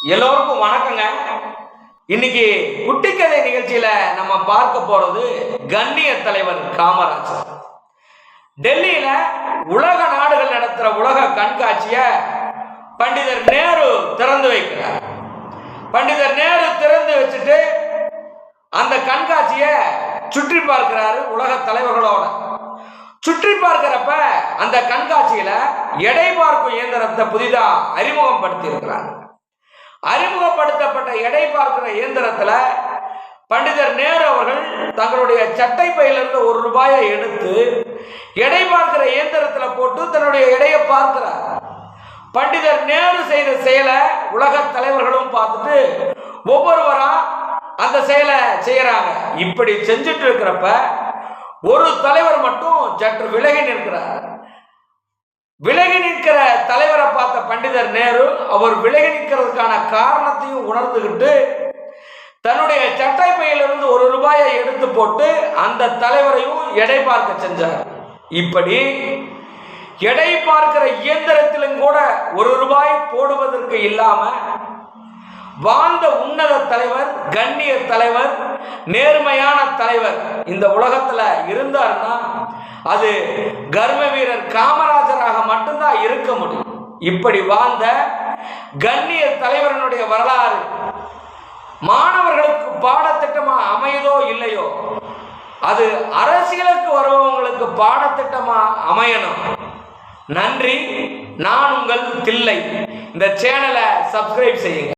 எல்லோருக்கும் வணக்கங்க. இன்னைக்கு குட்டிக்கதை நிகழ்ச்சியில நம்ம பார்க்க போறது கண்ணிய தலைவர் காமராஜர். டெல்லியில உலக நாடுகள் நடத்துற உலக கண்காட்சிய பண்டிதர் நேரு திறந்து வைக்கிறார். பண்டிதர் நேரு திறந்து வச்சுட்டு அந்த கண்காட்சிய சுற்றி பார்க்கிறாரு. உலக தலைவர்களோட சுற்றி பார்க்கிறப்ப அந்த கண்காட்சியில எடை பார்க்கும் இயந்திரத்தை புதிதா அறிமுகப்படுத்தி இருக்கிறாங்க. அறிமுகப்படுத்தப்பட்ட எடை பார்க்கிற இயந்திரத்துல பண்டிதர் நேரு அவர்கள் தங்களுடைய சட்டை பையிலிருந்து ₹1 எடுத்து எடை பார்க்கிற இயந்திரத்துல போட்டு தன்னுடைய எடையை பார்க்கிறார். பண்டிதர் நேரு செய்த செயலை உலக தலைவர்களும் பார்த்துட்டு ஒவ்வொருவரா அந்த செயலை செய்யறாங்க. இப்படி செஞ்சுட்டு இருக்கிறப்ப ஒரு தலைவர் மட்டும் சற்று விலகி நிற்கிறார். விலகி நிற்கிற தலைவரை பார்த்த பண்டிதர் நேரு அவர் விலகி நிற்கிறதுக்கான காரணத்தையும் உணர்ந்துகிட்டு தன்னுடைய சட்டை பையிலிருந்து ₹1 எடுத்து போட்டு அந்த தலைவரையும் எடை பார்க்க செஞ்சார். இப்படி எடை பார்க்கிற இயந்திரத்திலும் கூட ₹1 போடுவதற்கு இல்லாம வாழ்ந்த உன்னத தலைவர், கண்ணிய தலைவர், நேர்மையான தலைவர் இந்த உலகத்துல இருந்தார்னா அது கர்ம வீரர் காமராஜராக மட்டும்தான் இருக்க முடியும். இப்படி வாழ்ந்த கண்ணிய தலைவரனுடைய வரலாறு மாணவர்களுக்கு பாடத்திட்டமா அமையதோ இல்லையோ, அது அரசியலுக்கு வருபவங்களுக்கு பாடத்திட்டமா அமையணும். நன்றி. நான் உங்கள் தில்லை. இந்த சேனலை சப்ஸ்கிரைப் செய்யுங்க.